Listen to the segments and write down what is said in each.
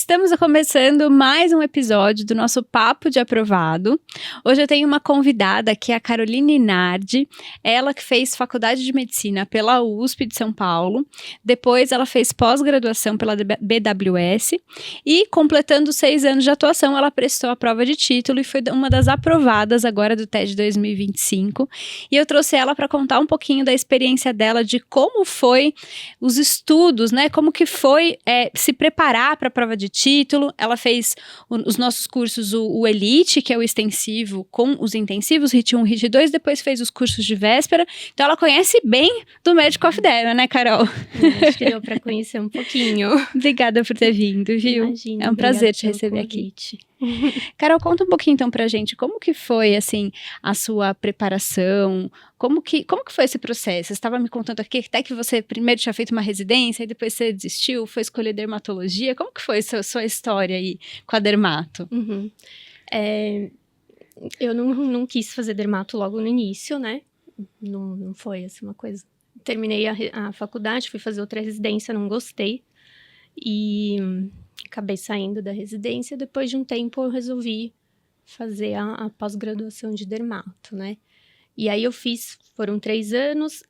Estamos começando mais um episódio do nosso Papo de Aprovado. Hoje eu tenho uma convidada que é a Caroline Nardi, ela que fez faculdade de medicina pela USP de São Paulo, depois ela fez pós-graduação pela BWS e, completando 6 anos de atuação, ela prestou a prova de título e foi uma das aprovadas agora do TED 2025. E eu trouxe ela para contar um pouquinho da experiência dela, de como foi os estudos, né? Como que foi se preparar para a prova de título. Ela fez os nossos cursos, o Elite, que é o extensivo, com os intensivos, HIT 1, HIT 2, depois fez os cursos de véspera. Então ela conhece bem do Medical of Derma, né, Carol? Acho que deu para conhecer um pouquinho. Obrigada por ter vindo, viu? Imagina, é um prazer te receber convite. Aqui. Carol, conta um pouquinho então pra gente, como que foi, assim, a sua preparação, como que foi esse processo? Você estava me contando aqui até que você primeiro tinha feito uma residência e depois você desistiu, foi escolher dermatologia, como que foi a sua história aí com a dermato? Uhum. Eu não quis fazer dermato logo no início, né? Não foi assim uma coisa. Terminei a faculdade, fui fazer outra residência, não gostei e acabei saindo da residência. Depois de um tempo eu resolvi fazer a pós-graduação de dermato, né? E aí foram 3 anos,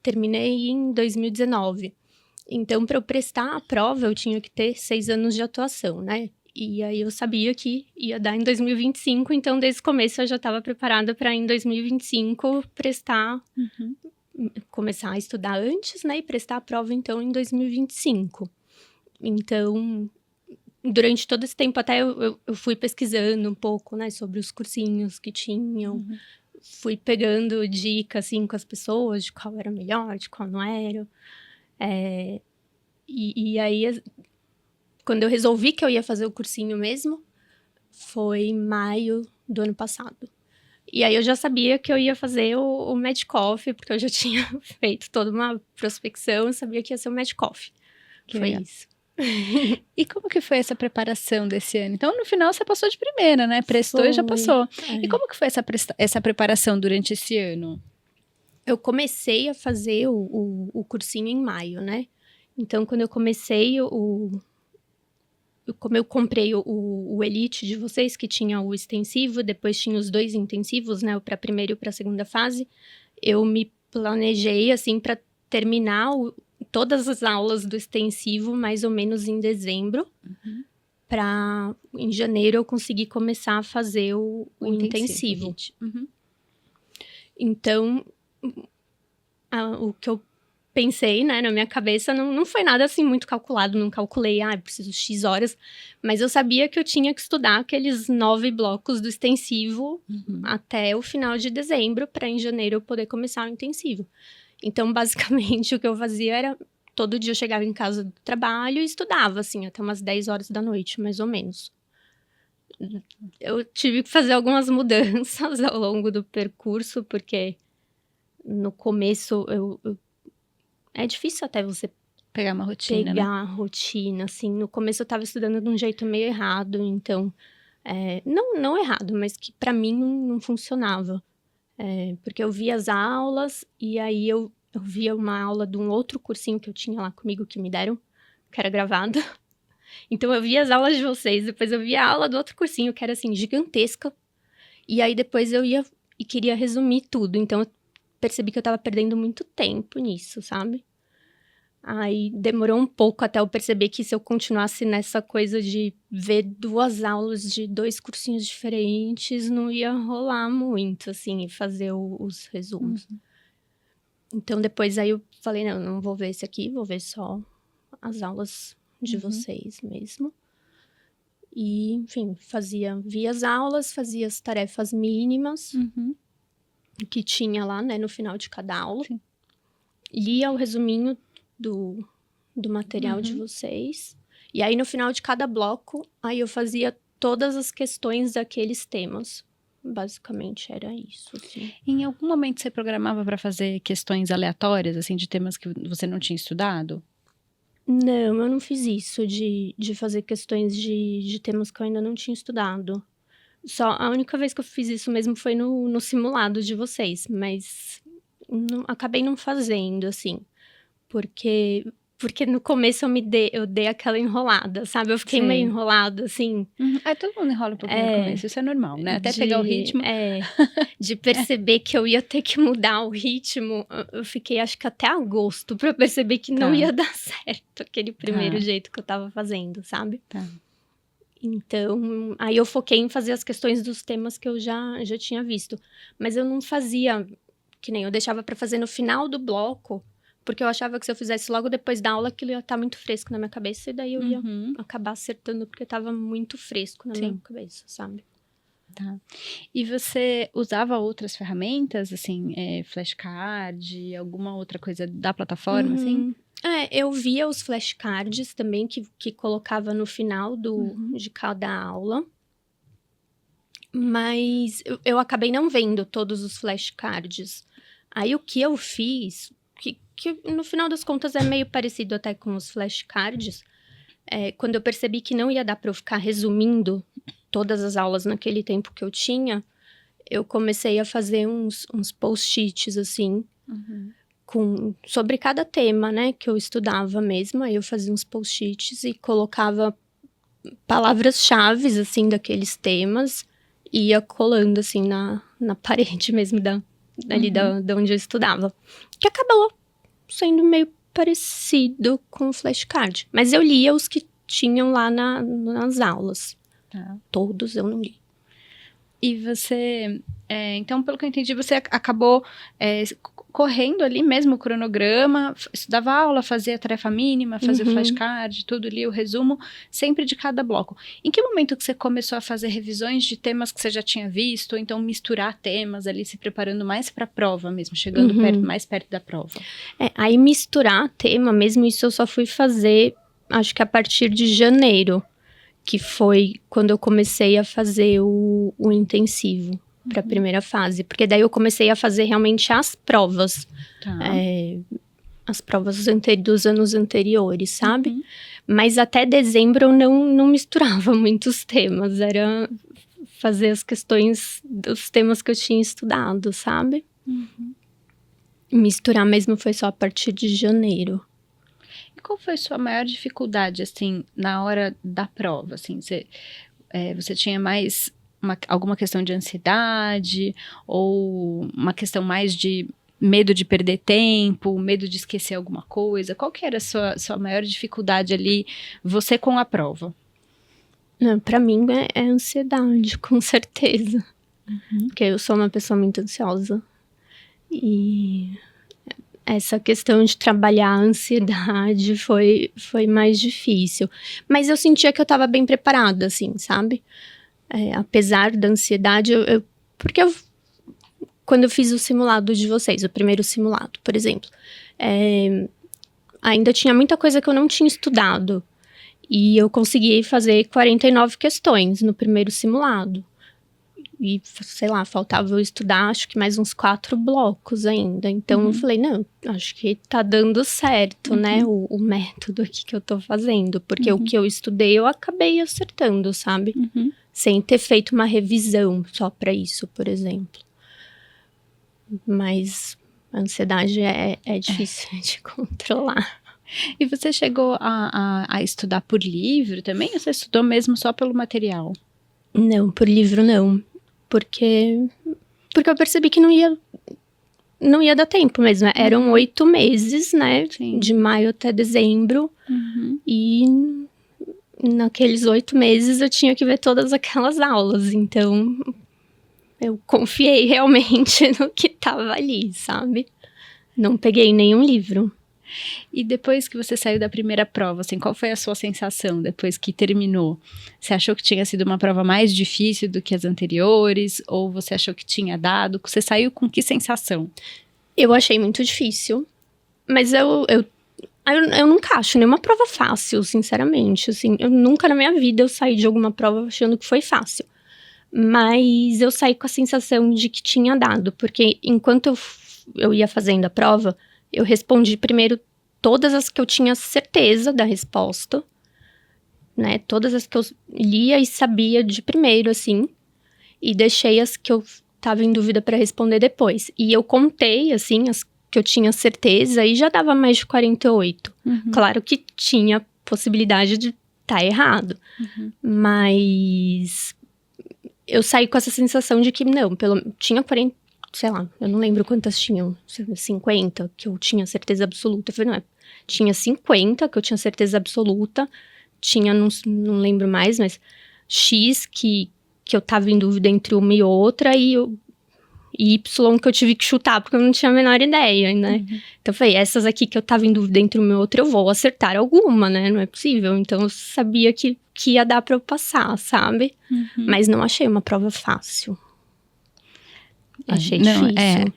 terminei em 2019. Então, para eu prestar a prova, eu tinha que ter 6 anos de atuação, né? E aí eu sabia que ia dar em 2025, então desde o começo eu já estava preparada para em 2025 prestar, começar a estudar antes, né? E prestar a prova então em 2025. Então, durante todo esse tempo até eu fui pesquisando um pouco, né, sobre os cursinhos que tinham. Fui pegando dicas, assim, com as pessoas, de qual era melhor, de qual não era. E aí, quando eu resolvi que eu ia fazer o cursinho mesmo, foi em maio do ano passado. E aí eu já sabia que eu ia fazer o Medcoff, porque eu já tinha feito toda uma prospecção, sabia que ia ser o Medcoff. Foi isso. E como que foi essa preparação desse ano? Então, no final, você passou de primeira, né? Prestou e já passou. E como que foi essa preparação durante esse ano? Eu comecei a fazer o cursinho em maio, né? Então, quando eu comecei como eu comprei o Elite de vocês, que tinha o extensivo, depois tinha os 2 intensivos, né? O para a primeira e o para a segunda fase, eu me planejei, assim, para terminar todas as aulas do extensivo mais ou menos em dezembro, para em janeiro eu conseguir começar a fazer o intensivo. Então, o que eu pensei, né, na minha cabeça, não foi nada assim muito calculado, não calculei, preciso de X horas, mas eu sabia que eu tinha que estudar aqueles 9 blocos do extensivo até o final de dezembro, para em janeiro eu poder começar o intensivo. Então, basicamente, o que eu fazia era, todo dia eu chegava em casa do trabalho e estudava, assim, até umas 10 horas da noite, mais ou menos. Eu tive que fazer algumas mudanças ao longo do percurso, porque no começo é difícil até você pegar uma rotina, pegar a rotina, assim. No começo eu tava estudando de um jeito meio errado, então... não errado, mas que pra mim não funcionava. Porque eu via as aulas e aí eu via uma aula de um outro cursinho que eu tinha lá comigo, que me deram, que era gravado. Então eu via as aulas de vocês, depois eu via a aula do outro cursinho, que era assim, gigantesca. E aí depois eu ia e queria resumir tudo. Então eu percebi que eu tava perdendo muito tempo nisso, sabe? Aí demorou um pouco até eu perceber que se eu continuasse nessa coisa de ver 2 aulas de 2 cursinhos diferentes, não ia rolar muito, assim, e fazer os resumos. Então, depois aí eu falei, não vou ver esse aqui, vou ver só as aulas de vocês mesmo. E, enfim, via as aulas, fazia as tarefas mínimas que tinha lá, né, no final de cada aula. Sim. Lia o resuminho do material de vocês. E aí, no final de cada bloco, aí eu fazia todas as questões daqueles temas. Basicamente, era isso, assim. Em algum momento você programava para fazer questões aleatórias, assim, de temas que você não tinha estudado? Não, eu não fiz isso, de fazer questões de temas que eu ainda não tinha estudado. Só a única vez que eu fiz isso mesmo foi no simulado de vocês, mas acabei não fazendo, assim. Porque Porque no começo eu dei aquela enrolada, sabe? Eu fiquei Sei. meio enrolada, assim. Todo mundo enrola um pouquinho no começo, isso é normal, né? Até pegar o ritmo. De perceber que eu ia ter que mudar o ritmo, eu fiquei acho que até agosto pra perceber que não ia dar certo aquele primeiro jeito que eu tava fazendo, sabe? Então, aí eu foquei em fazer as questões dos temas que eu já tinha visto. Mas eu não fazia, que nem eu deixava pra fazer no final do bloco, porque eu achava que se eu fizesse logo depois da aula, aquilo ia estar muito fresco na minha cabeça, e daí eu ia acabar acertando, porque tava muito fresco na minha cabeça, sabe? Tá. E você usava outras ferramentas, assim, flashcard, alguma outra coisa da plataforma, assim? Eu via os flashcards também, que colocava no final de cada aula. Mas eu acabei não vendo todos os flashcards. Aí o que eu fiz, que no final das contas é meio parecido até com os flashcards, quando eu percebi que não ia dar para eu ficar resumindo todas as aulas naquele tempo que eu tinha, eu comecei a fazer uns post-its, assim, sobre cada tema, né, que eu estudava mesmo. Aí eu fazia uns post-its e colocava palavras-chave, assim, daqueles temas, e ia colando, assim, na parede mesmo ali da onde eu estudava. Que acabou sendo meio parecido com o flashcard. Mas eu lia os que tinham lá nas aulas. Todos eu não li. E você, então, pelo que eu entendi, você acabou correndo ali mesmo o cronograma, estudava aula, fazia a tarefa mínima, fazia o flashcard, tudo ali, o resumo, sempre de cada bloco. Em que momento que você começou a fazer revisões de temas que você já tinha visto, ou então misturar temas ali, se preparando mais para a prova mesmo, chegando mais perto da prova? Aí misturar tema mesmo, isso eu só fui fazer, acho que a partir de janeiro, que foi quando eu comecei a fazer o intensivo para a primeira fase. Porque daí eu comecei a fazer realmente as provas. As provas dos anos anteriores, sabe? Mas até dezembro eu não misturava muitos temas. Era fazer as questões dos temas que eu tinha estudado, sabe? Misturar mesmo foi só a partir de janeiro. E qual foi a sua maior dificuldade, assim, na hora da prova? Assim, você tinha mais alguma questão de ansiedade, ou uma questão mais de medo de perder tempo, medo de esquecer alguma coisa? Qual que era a sua maior dificuldade ali, você com a prova? Pra mim é ansiedade, com certeza. Porque eu sou uma pessoa muito ansiosa. E essa questão de trabalhar a ansiedade foi mais difícil. Mas eu sentia que eu estava bem preparada, assim, sabe? Apesar da ansiedade, porque quando eu fiz o simulado de vocês, o primeiro simulado, por exemplo, ainda tinha muita coisa que eu não tinha estudado. E eu consegui fazer 49 questões no primeiro simulado. E, sei lá, faltava eu estudar, acho que mais uns 4 blocos ainda. Então, eu falei, não, acho que tá dando certo, né, o método aqui que eu tô fazendo. Porque o que eu estudei, eu acabei acertando, sabe? Sem ter feito uma revisão só pra isso, por exemplo. Mas a ansiedade é difícil de controlar. E você chegou a estudar por livro também? Ou você estudou mesmo só pelo material? Não, por livro não. Porque eu percebi que não ia dar tempo mesmo. Eram 8 meses, né? Sim. De maio até dezembro. E naqueles 8 meses eu tinha que ver todas aquelas aulas. Então, eu confiei realmente no que tava ali, sabe? Não peguei nenhum livro. E depois que você saiu da primeira prova, assim, qual foi a sua sensação depois que terminou? Você achou que tinha sido uma prova mais difícil do que as anteriores? Ou você achou que tinha dado? Você saiu com que sensação? Eu achei muito difícil. Mas eu nunca acho nenhuma prova fácil, sinceramente. Assim, eu nunca na minha vida eu saí de alguma prova achando que foi fácil. Mas eu saí com a sensação de que tinha dado. Porque enquanto eu ia fazendo a prova, eu respondi primeiro todas as que eu tinha certeza da resposta, né? Todas as que eu lia e sabia de primeiro, assim. E deixei as que eu tava em dúvida para responder depois. E eu contei, assim, as que eu tinha certeza e já dava mais de 48. Claro que tinha possibilidade de estar errado. Mas eu saí com essa sensação de que, não, tinha 40, sei lá, eu não lembro quantas tinham, 50, que eu tinha certeza absoluta. Eu falei, não, tinha 50, que eu tinha certeza absoluta, tinha, não lembro mais, mas X, que eu tava em dúvida entre uma e outra, e Y, que eu tive que chutar, porque eu não tinha a menor ideia, né? Então eu falei, essas aqui que eu tava em dúvida entre uma e outra, eu vou acertar alguma, né? Não é possível. Então eu sabia que ia dar pra eu passar, sabe? Mas não achei uma prova fácil. Achei difícil.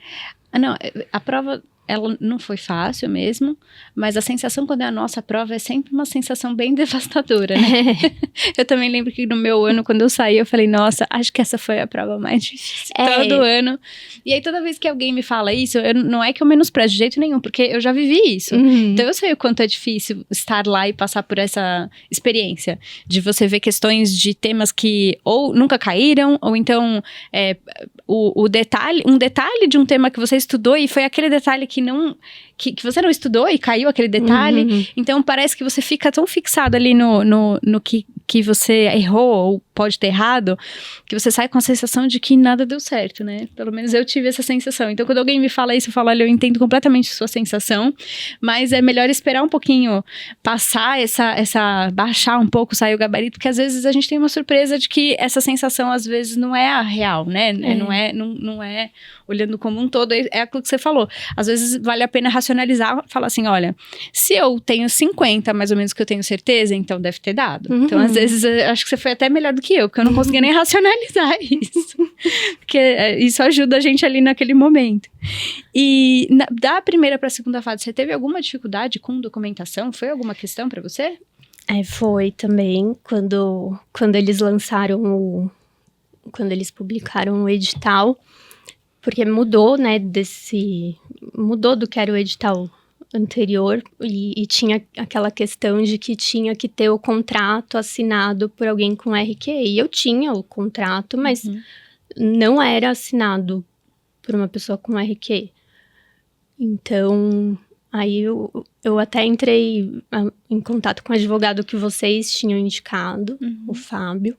Não, a prova, ela não foi fácil mesmo, mas a sensação quando é a nossa prova é sempre uma sensação bem devastadora, né? Eu também lembro que no meu ano, quando eu saí, eu falei, nossa, acho que essa foi a prova mais difícil todo ano. E aí, toda vez que alguém me fala isso, não é que eu menosprezo de jeito nenhum, porque eu já vivi isso. Então, eu sei o quanto é difícil estar lá e passar por essa experiência, de você ver questões de temas que ou nunca caíram, ou então um detalhe de um tema que você estudou e foi aquele detalhe que você não estudou e caiu aquele detalhe. Então parece que você fica tão fixado ali no que você errou ou pode ter errado, que você sai com a sensação de que nada deu certo, né? Pelo menos eu tive essa sensação. Então quando alguém me fala isso, eu falo, olha, eu entendo completamente a sua sensação, mas é melhor esperar um pouquinho, passar baixar um pouco, sair o gabarito, porque às vezes a gente tem uma surpresa de que essa sensação às vezes não é a real, né? Não é olhando como um todo, é aquilo que você falou. Às vezes vale a pena racionalizar, falar assim, olha, se eu tenho 50, mais ou menos, que eu tenho certeza, então deve ter dado. Então, às vezes, eu acho que você foi até melhor do que eu, porque eu não conseguia nem racionalizar isso. Porque isso ajuda a gente ali naquele momento. E da primeira para a segunda fase, você teve alguma dificuldade com documentação? Foi alguma questão para você? Foi também, quando eles lançaram quando eles publicaram o edital, porque mudou, né, mudou do que era o edital anterior e tinha aquela questão de que tinha que ter o contrato assinado por alguém com RQ. E eu tinha o contrato, mas não era assinado por uma pessoa com RQ. Então, aí eu até entrei em contato com o advogado que vocês tinham indicado, o Fábio.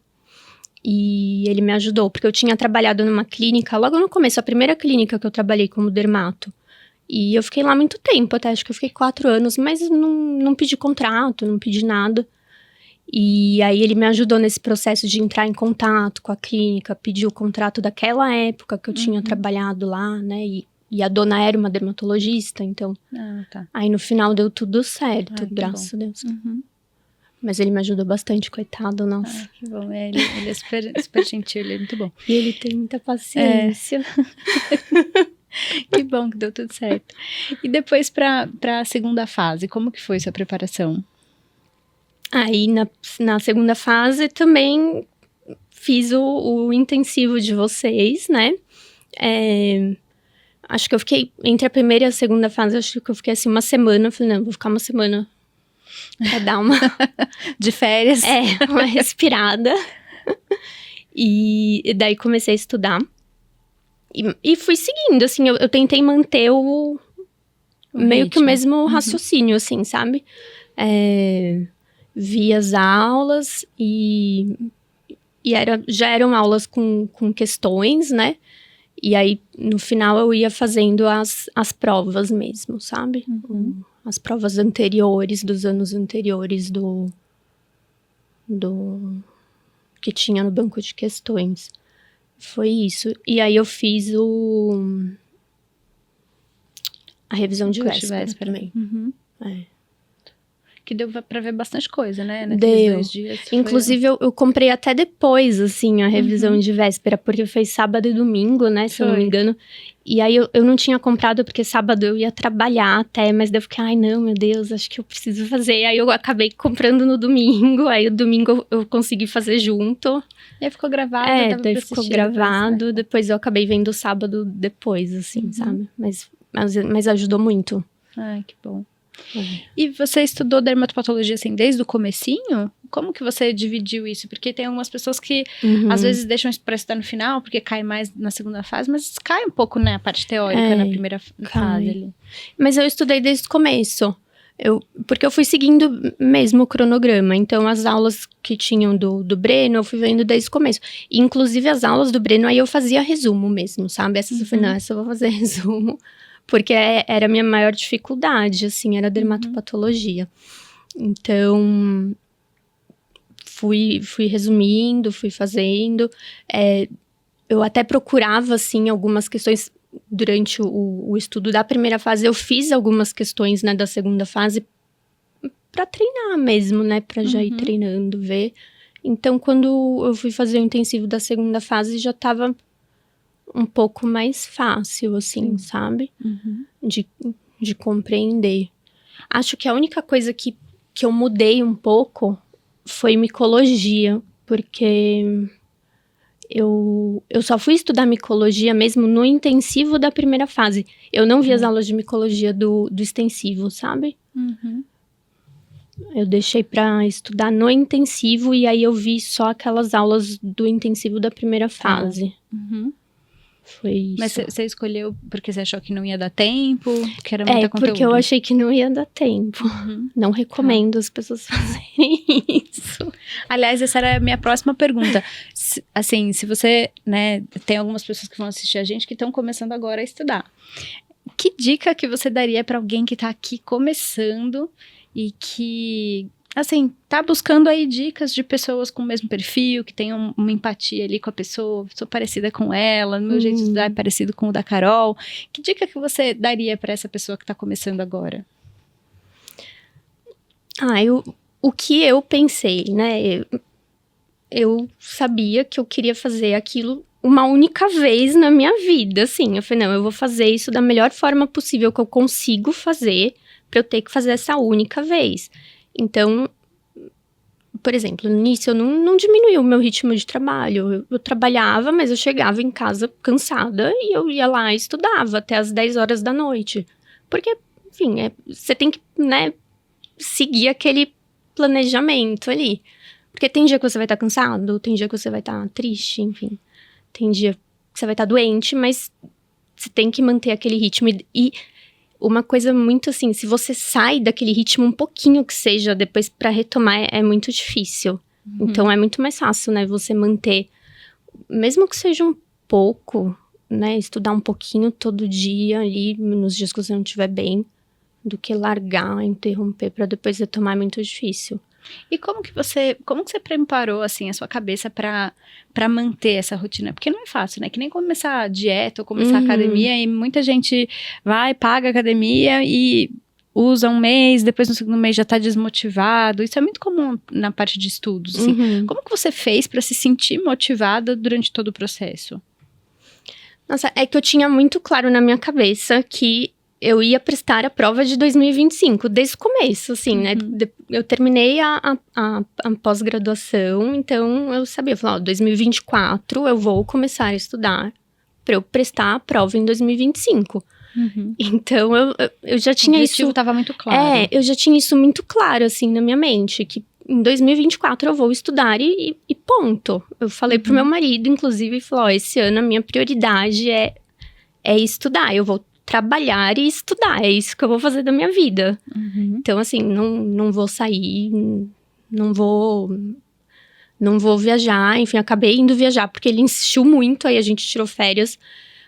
E ele me ajudou, porque eu tinha trabalhado numa clínica, logo no começo, a primeira clínica que eu trabalhei como dermato. E eu fiquei lá muito tempo, até acho que eu fiquei 4 anos, mas não pedi contrato, não pedi nada. E aí ele me ajudou nesse processo de entrar em contato com a clínica, pedir o contrato daquela época que eu tinha trabalhado lá, né? E a dona era uma dermatologista, então... Tá. Aí no final deu tudo certo, graças a Deus. Mas ele me ajudou bastante, coitado, nossa. Que bom, ele é super gentil, ele é muito bom. E ele tem muita paciência. Que bom que deu tudo certo. E depois para a segunda fase, como que foi sua preparação? Aí na segunda fase também fiz o intensivo de vocês, né? Acho que eu fiquei, entre a primeira e a segunda fase, acho que eu fiquei assim uma semana. Falei, não, vou ficar uma semana pra dar uma... de férias. Uma respirada. E daí comecei a estudar. E fui seguindo, assim, eu tentei manter meio que o mesmo raciocínio, assim, sabe? Vi as aulas e já eram aulas com questões, né? E aí, no final, eu ia fazendo as provas mesmo, sabe? As provas anteriores, dos anos anteriores do que tinha no banco de questões. Foi isso. E aí, eu fiz a revisão de véspera também. Que deu pra ver bastante coisa, né? Deu. 2 dias. Inclusive, eu comprei até depois, assim, a revisão de véspera, porque foi sábado e domingo, né? Se eu não me engano. E aí, eu não tinha comprado, porque sábado eu ia trabalhar até, mas daí eu fiquei, ai, não, meu Deus, acho que eu preciso fazer. Aí eu acabei comprando no domingo, aí o domingo eu consegui fazer junto. E aí ficou gravado. Daí ficou gravado, depois eu acabei vendo o sábado depois, assim, sabe? Mas ajudou muito. Ai, que bom. E você estudou dermatopatologia, assim, desde o comecinho? Como que você dividiu isso? Porque tem algumas pessoas que, às vezes, deixam isso pra estudar no final, porque cai mais na segunda fase, mas cai um pouco, né, a parte teórica na primeira fase ali. Mas eu estudei desde o começo. Porque eu fui seguindo mesmo o cronograma. Então, as aulas que tinham do Breno, eu fui vendo desde o começo. E, inclusive, as aulas do Breno, aí eu fazia resumo mesmo, sabe? Essas eu falei, não, essa eu vou fazer resumo. Porque era a minha maior dificuldade, assim, era a dermatopatologia. Então, fui resumindo, fui fazendo. Eu até procurava, assim, algumas questões. Durante o estudo da primeira fase, eu fiz algumas questões, né, da segunda fase para treinar mesmo, né, para já ir treinando, ver. Então, quando eu fui fazer o intensivo da segunda fase, já tava um pouco mais fácil, assim, sabe? De compreender. Acho que a única coisa que eu mudei um pouco foi micologia, porque eu só fui estudar micologia mesmo no intensivo da primeira fase. Eu não vi as aulas de micologia do extensivo, sabe? Eu deixei pra estudar no intensivo e aí eu vi só aquelas aulas do intensivo da primeira fase. Foi isso. Mas você escolheu porque você achou que não ia dar tempo? Que era muita conteúdo? Porque eu achei que não ia dar tempo. Não recomendo as pessoas fazerem isso. Aliás, essa era a minha próxima pergunta. Assim, se você, né, tem algumas pessoas que vão assistir a gente que estão começando agora a estudar. Que dica que você daria para alguém que tá aqui começando e que, assim, tá buscando aí dicas de pessoas com o mesmo perfil, que tenham uma empatia ali com a pessoa, sou parecida com ela, meu jeito de estudar é parecido com o da Carol. Que dica que você daria para essa pessoa que tá começando agora? O que eu pensei, né? Eu sabia que eu queria fazer aquilo uma única vez na minha vida, assim. Eu falei, não, eu vou fazer isso da melhor forma possível que eu consigo fazer, pra eu ter que fazer essa única vez. Então, por exemplo, no início eu não diminuí o meu ritmo de trabalho. Eu trabalhava, mas eu chegava em casa cansada e eu ia lá e estudava até as 10 horas da noite. Porque, enfim, você tem que, né, seguir aquele planejamento ali. Porque tem dia que você vai estar cansado, tem dia que você vai estar triste, enfim. Tem dia que você vai estar doente, mas você tem que manter aquele ritmo. E uma coisa muito assim, se você sai daquele ritmo um pouquinho que seja, depois pra retomar é muito difícil. Então é muito mais fácil, né, você manter, mesmo que seja um pouco, né, estudar um pouquinho todo dia ali, nos dias que você não estiver bem, do que largar, interromper pra depois retomar é muito difícil. E como que você preparou, assim, a sua cabeça pra manter essa rotina? Porque não é fácil, né? Que nem começar a dieta ou começar a academia e muita gente vai, paga a academia e usa um mês, depois no segundo mês já tá desmotivado. Isso é muito comum na parte de estudos, assim. Como que você fez pra se sentir motivada durante todo o processo? Nossa, é que eu tinha muito claro na minha cabeça que eu ia prestar a prova de 2025, desde o começo, assim, né? Eu terminei a pós-graduação, então eu sabia, eu falava, 2024 eu vou começar a estudar para eu prestar a prova em 2025. Então, eu já tinha isso... O objetivo estava muito claro. Eu já tinha isso muito claro, assim, na minha mente, que em 2024 eu vou estudar e ponto. Eu falei pro meu marido, inclusive, e falou, esse ano a minha prioridade é estudar, eu vou trabalhar e estudar, é isso que eu vou fazer da minha vida. Então, assim, não vou sair, não vou viajar, enfim, acabei indo viajar, porque ele insistiu muito, aí a gente tirou férias,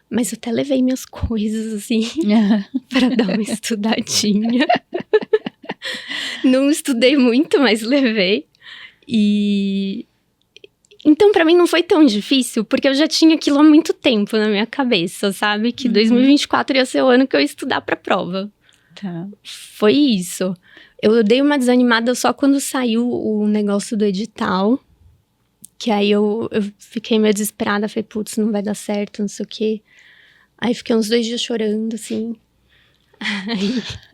mas eu até levei minhas coisas, assim, para dar uma estudadinha. Não estudei muito, mas levei. Então, pra mim, não foi tão difícil, porque eu já tinha aquilo há muito tempo na minha cabeça, sabe? Que 2024 ia ser o ano que eu ia estudar pra prova. Tá. Foi isso. Eu dei uma desanimada só quando saiu o negócio do edital. Que aí eu fiquei meio desesperada. Falei, putz, não vai dar certo, não sei o quê. Aí fiquei uns 2 dias chorando, assim.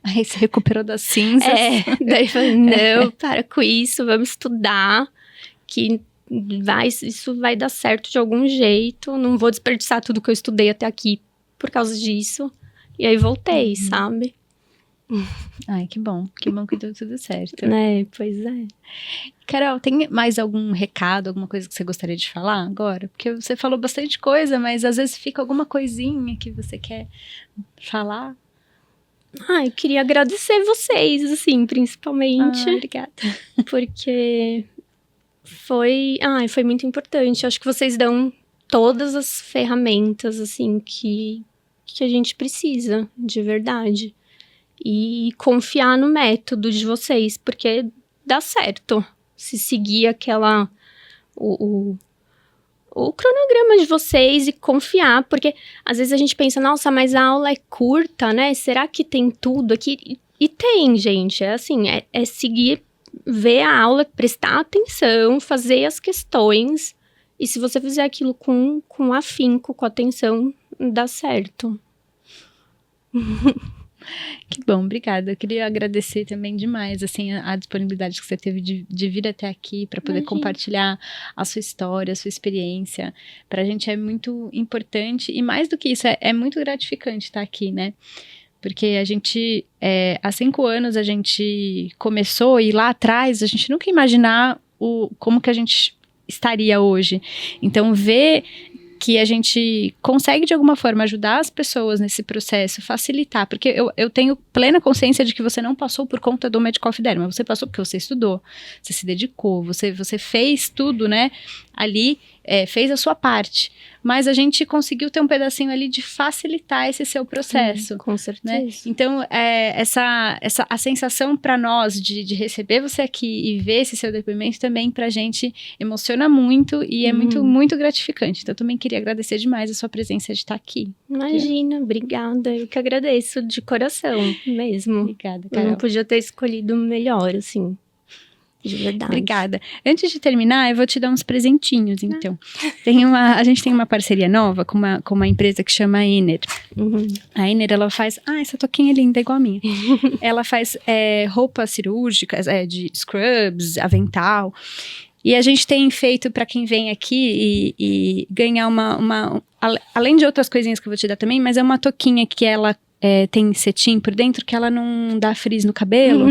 Aí você recuperou das cinzas. Daí eu falei, não, para com isso, vamos estudar. Que... isso vai dar certo de algum jeito, não vou desperdiçar tudo que eu estudei até aqui por causa disso. E aí voltei, sabe? Ai, que bom que deu tudo certo. Pois é. Carol, tem mais algum recado, alguma coisa que você gostaria de falar agora? Porque você falou bastante coisa, mas às vezes fica alguma coisinha que você quer falar. Eu queria agradecer vocês, assim, principalmente. Obrigada. Porque foi muito importante. Acho que vocês dão todas as ferramentas, assim, que a gente precisa, de verdade. E confiar no método de vocês, porque dá certo. Se seguir o cronograma de vocês e confiar, porque às vezes a gente pensa, nossa, mas a aula é curta, né? Será que tem tudo aqui? E tem, gente. É assim, é seguir, ver a aula, prestar atenção, fazer as questões. E se você fizer aquilo com afinco, com atenção, dá certo. Que bom, obrigada. Eu queria agradecer também demais, assim, a disponibilidade que você teve de vir até aqui para poder compartilhar a sua história, a sua experiência. Pra gente é muito importante e mais do que isso, é muito gratificante estar aqui, né? Porque a gente, há 5 anos a gente começou e lá atrás a gente nunca ia imaginar como que a gente estaria hoje. Então, ver que a gente consegue, de alguma forma, ajudar as pessoas nesse processo, facilitar, porque eu tenho plena consciência de que você não passou por conta do Medical of Derma, você passou porque você estudou, você se dedicou, você fez tudo, né, ali, fez a sua parte, mas a gente conseguiu ter um pedacinho ali de facilitar esse seu processo. Com certeza. Né? Então, a sensação para nós de receber você aqui e ver esse seu depoimento também pra gente emociona muito e é muito, muito gratificante. Então, eu também queria agradecer demais a sua presença de estar aqui. Imagina, obrigada. Eu que agradeço de coração mesmo. Obrigada, Carol. Eu não podia ter escolhido melhor, assim. De verdade. Obrigada. Antes de terminar, eu vou te dar uns presentinhos, então. A gente tem uma parceria nova com uma empresa que chama Ener. A Ener, ela faz... essa toquinha é linda, igual a minha. Ela faz roupas cirúrgicas, de scrubs, avental. E a gente tem feito para quem vem aqui e ganhar além de outras coisinhas que eu vou te dar também, mas é uma toquinha que ela... tem cetim por dentro que ela não dá frizz no cabelo.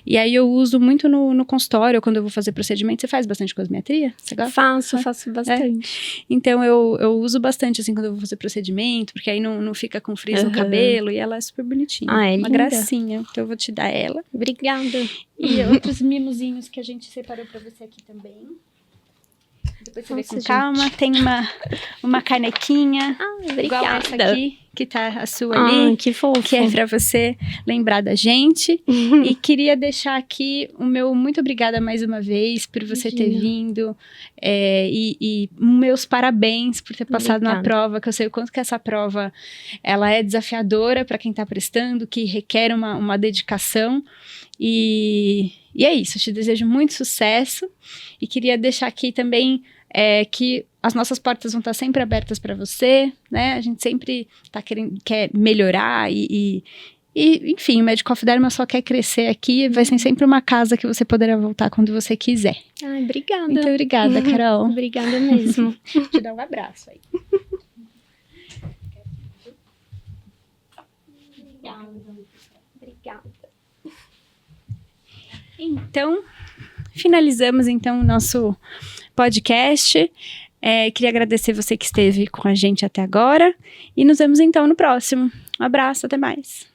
E aí eu uso muito no consultório, quando eu vou fazer procedimento. Você faz bastante cosmetria? Você gosta? Faço bastante. Então eu uso bastante assim quando eu vou fazer procedimento, porque aí não fica com frizz no cabelo e ela é super bonitinha. É uma linda. Gracinha. Então eu vou te dar ela. Obrigada. E outros mimozinhos que a gente separou pra você aqui também. Depois você vê com calma. Tem uma canequinha. Obrigada. Igual essa aqui, que tá a sua ali. Que fofo. Que é pra você lembrar da gente. E queria deixar aqui o meu muito obrigada mais uma vez por você ter vindo. E meus parabéns por ter passado na prova, que eu sei o quanto que essa prova ela é desafiadora para quem tá prestando, que requer uma dedicação. E é isso, eu te desejo muito sucesso. E queria deixar aqui também que as nossas portas vão estar sempre abertas para você, né? A gente sempre quer melhorar e enfim, o Medical of Derma só quer crescer aqui. Vai ser sempre uma casa que você poderá voltar quando você quiser. Obrigada. Muito obrigada, Carol. Obrigada mesmo. Te dar um abraço aí. Obrigada. Então, finalizamos então o nosso podcast. Queria agradecer você que esteve com a gente até agora. E nos vemos então no próximo. Um abraço, até mais.